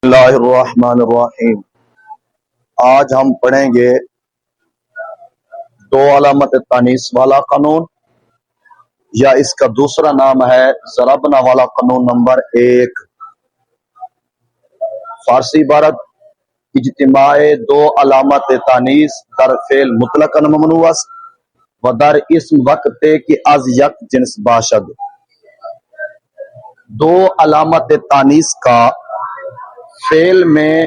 اللہ الرحمن الرحیم۔ آج ہم پڑھیں گے دو علامت تانیث والا قانون، یا اس کا دوسرا نام ہے ضربنا والا قانون نمبر 1۔ فارسی عبارت: اجتماع دو علامت تانیث در فعل مطلقاً ممنوع است و در اسم وقت کی از یک جنس باشد۔ دو علامت تانیث کا فعل میں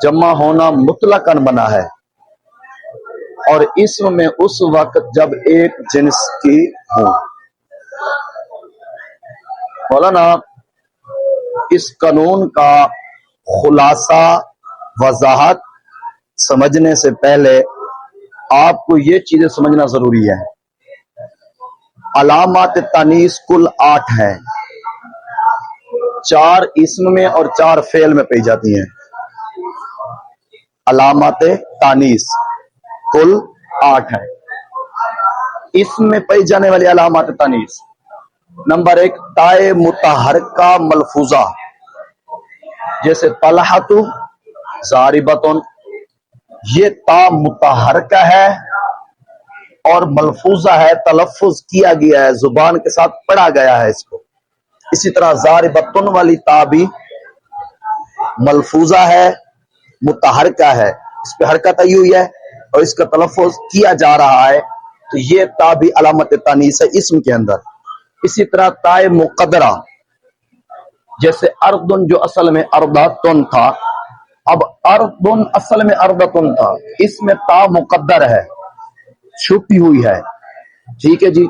جمع ہونا مطلقاً منع ہے، اور اسم میں اس وقت جب ایک جنس کی ہو۔ مولانا اس قانون کا خلاصہ وضاحت سمجھنے سے پہلے آپ کو یہ چیزیں سمجھنا ضروری ہے۔ علامات تانیث کل 8 ہیں، 4 اسم میں اور 4 فعل میں پائی جاتی ہیں۔ علامات تانیث کل 8 ہیں۔ اسم میں پائی جانے والی علامات تانیث: نمبر 1، تائے متحرکہ ملفوظہ، جیسے طلحۃ ضاربۃ۔ یہ تا متحرکہ ہے اور ملفوظہ ہے، تلفظ کیا گیا ہے، زبان کے ساتھ پڑھا گیا ہے اس کو۔ اسی طرح ضاربۃ والی تا بھی ملفوظہ ہے، متحرکہ ہے، اس پہ حرکت آئی ہوئی ہے اور اس کا تلفظ کیا جا رہا ہے، تو یہ تا بھی علامت تانیث ہے اسم کے اندر۔ اسی طرح تائے مقدرہ، جیسے اردن جو اصل میں ارداتن تھا، اب اردن اصل میں ارداتن تھا، اس میں تا مقدر ہے، چھپی ہوئی ہے، ٹھیک ہے جی۔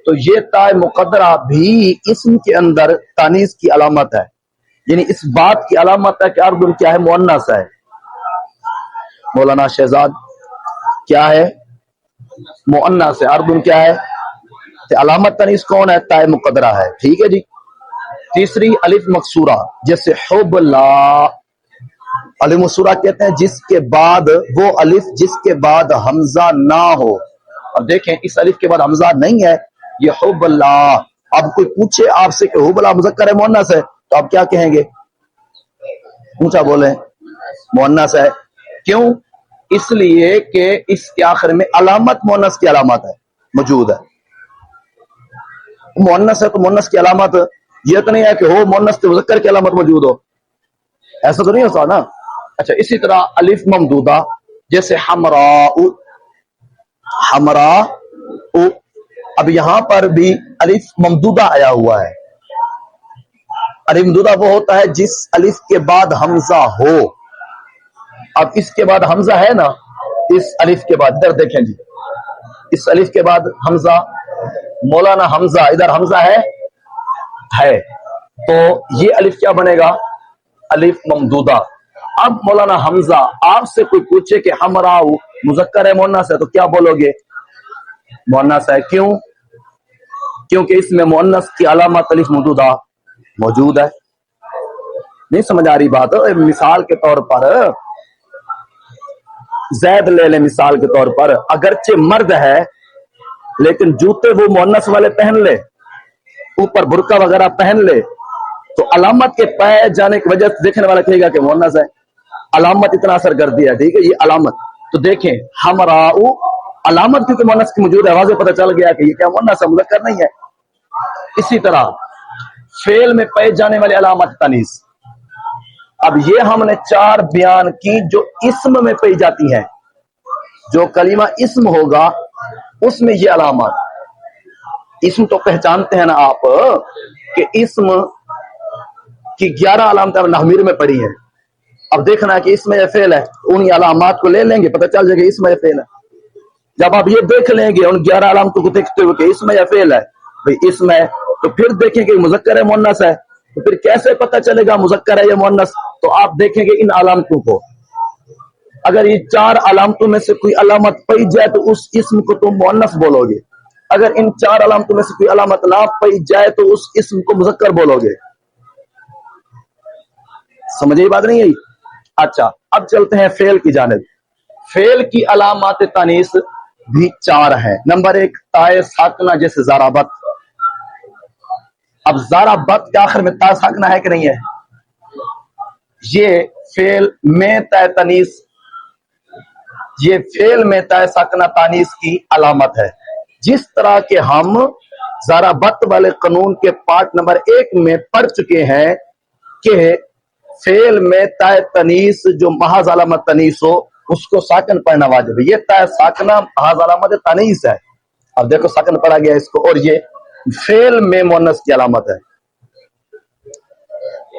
تو یہ تا مقدرہ بھی اسم کے اندر تانیث کی علامت ہے، یعنی اس بات کی علامت ہے کہ اردن کیا ہے، مؤنث ہے۔ مولانا شہزاد کیا ہے، مؤنث ہے، اردن کیا ہے، تو علامت تانیث کون ہے، تا مقدرہ ہے، ٹھیک ہے جی۔ تیسری الف مکسورہ، جیسے حبلا۔ الف مکسورہ کہتے ہیں جس کے بعد وہ الف جس کے بعد حمزہ نہ ہو۔ اب دیکھیں اس الف کے بعد حمزہ نہیں ہے، یہ حبلا۔ اب کوئی پوچھے آپ سے کہ حبلا مذکر ہے مؤنث ہے، تو آپ کیا کہیں گے؟ اونچا بولیں، مؤنث ہے۔ کیوں؟ اس لیے کہ اس کے آخر میں علامت مؤنث کی علامت ہے، موجود ہے۔ مؤنث ہے تو مؤنث کی علامت یہ تو نہیں ہے کہ ہو مؤنث تو مذکر کی علامت موجود ہو، ایسا تو نہیں ہوتا نا۔ اچھا، اسی طرح الف ممدودہ، جیسے حمراء۔ حمراء، اب یہاں پر بھی الف ممدودہ آیا ہوا ہے۔ الف ممدودہ وہ ہوتا ہے جس الف کے بعد حمزہ ہو۔ اب اس کے بعد حمزہ ہے نا، اس الف کے بعد ادھر دیکھیں جی، اس الف کے بعد حمزہ، مولانا حمزہ، ادھر حمزہ ہے، تو یہ الف کیا بنے گا، الف ممدودہ۔ اب مولانا حمزہ آپ سے کوئی پوچھے کہ حمراء مذکر ہے مؤنث ہے، تو کیا بولو گے؟ مؤنث ہے۔ کیوں؟ کیونکہ اس میں مؤنث کی علامت الف ممدودہ موجود ہے۔ نہیں سمجھ آ رہی بات؟ مثال کے طور پر زید لے لیں، مثال کے طور پر اگرچہ مرد ہے لیکن جوتے وہ مؤنث والے پہن لے، اوپر برقع وغیرہ پہن لے، تو علامت کے پائے جانے کی وجہ سے دیکھنے والا کہے گا کہ مؤنث ہے، علامت اتنا اثر کر دیا، ٹھیک ہے، یہ علامت۔ تو دیکھیں حمراء، علامت کیونکہ مؤنث کی موجود ہے، واضح پتہ چل گیا کہ یہ کیا مؤنث ہے، مذکر نہیں ہے۔ اسی طرح فعل میں پائے جانے والی علامت تانیث، اب یہ ہم نے 4 بیان کی جو اسم میں پائی جاتی ہیں۔ جو کلمہ اسم ہوگا اس میں یہ علامات، اسم تو پہچانتے ہیں نا آپ کہ اسم کی 11 علامتیں نحویر میں پڑھی ہیں۔ اب دیکھنا ہے کہ اسم یا فعل ہے، ان علامات کو لے لیں گے، پتہ چل جائے گا اسم یا فعل ہے۔ جب آپ یہ دیکھ لیں گے ان 11 علامتوں کو دیکھتے ہوئے کہ اسم یا فعل ہے، بھئی اسم ہے، تو پھر دیکھیں گے مذکر ہے مؤنث ہے، تو پھر کیسے پتہ چلے گا مذکر ہے یا مؤنث؟ تو آپ دیکھیں گے ان علامتوں کو، اگر یہ 4 علامتوں میں سے کوئی علامت پائی جائے تو اس اسم کو تم مؤنث بولو گے، اگر ان 4 علامتوں میں سے کوئی علامت نہ پائی جائے تو اس اسم کو مذکر بولو گے۔ سمجھے یہ بات نہیں ہے؟ اچھا، اب چلتے ہیں فعل کی جانب۔ فعل کی علامات تانیث بھی 4 ہیں۔ نمبر 1، تائے ساکنہ، جیسے ضربت۔ اب ضربت کے آخر میں تا ساکنہ ہے کہ نہیں ہے؟ یہ فعل میں تائے تنیس، یہ فعل میں تائے ساکنہ تانیس کی علامت ہے. جس طرح کہ ہم ضربت والے قانون کے پارٹ نمبر 1 میں پڑھ چکے ہیں کہ فعل میں تائے تنیس جو محض علامت تنیس ہو اس کو ساکن پڑھنا واجب ہے. یہ تائے ساکنہ محض علامت تنیس ہے. اب دیکھو ساکن پڑھا گیا اس کو، اور یہ فعل میں مؤنث کی علامت ہے،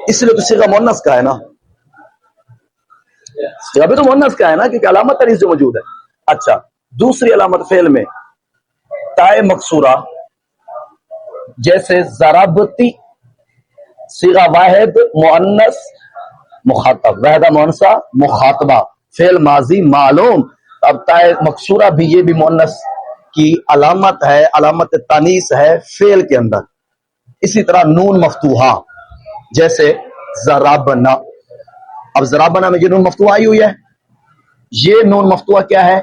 اس لیے تو صیغہ مؤنث کا ہے نا، ابھی تو مؤنث کا ہے نا کیونکہ علامت تنیس جو موجود ہے. اچھا، دوسری علامت فعل میں تائے مکسورہ، جیسے ضربتی، صیغہ واحد مؤنث مخاطب، واحدہ مؤنثہ مخاطبہ، فعل ماضی معلوم. اب تائے مکسورہ بھی، یہ بھی مؤنث کی علامت ہے، علامت تانیث ہے فعل کے اندر. اسی طرح نون مفتوحہ، جیسے ضربنا. اب ضربنا میں یہ نون مفتوحہ آئی ہوئی ہے، یہ نون مفتوحہ کیا ہے؟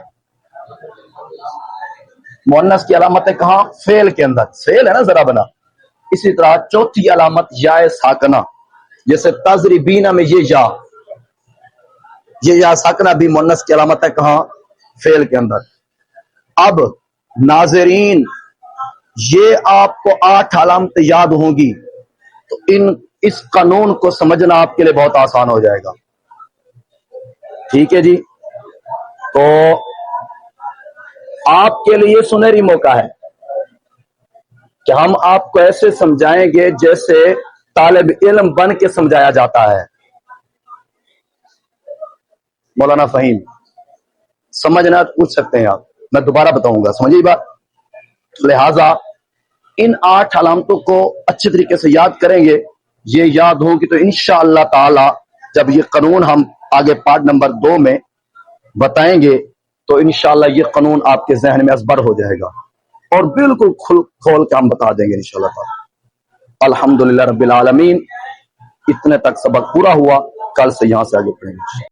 مؤنث کی علامت ہے کہاں؟ فعل کے اندر، فعل ہے نا ضربنا. اسی طرح چوتھی علامت یا ساکنہ، جیسے تضربین میں یہ یا ساکنہ بھی مؤنث کی علامت ہے کہاں؟ فعل کے اندر. اب ناظرین، یہ آپ کو 8 علامتیں یاد ہوں گی تو اس قانون کو سمجھنا آپ کے لیے بہت آسان ہو جائے گا. ٹھیک ہے جی، تو آپ کے لیے سنہری موقع ہے کہ ہم آپ کو ایسے سمجھائیں گے جیسے طالب علم بن کے سمجھایا جاتا ہے. مولانا فہیم سمجھنا پوچھ سکتے ہیں آپ، میں دوبارہ بتاؤں گا، سمجھیے بات. لہذا ان 8 علامتوں کو اچھے طریقے سے یاد کریں گے. یہ یاد ہوگی تو انشاءاللہ تعالی جب یہ قانون ہم آگے پارٹ نمبر 2 میں بتائیں گے تو انشاءاللہ یہ قانون آپ کے ذہن میں ازبر ہو جائے گا اور بالکل کھول کے ہم بتا دیں گے انشاءاللہ تعالی. الحمدللہ رب العالمین. اتنے تک سبق پورا ہوا، کل سے یہاں سے آگے پڑھیں گے.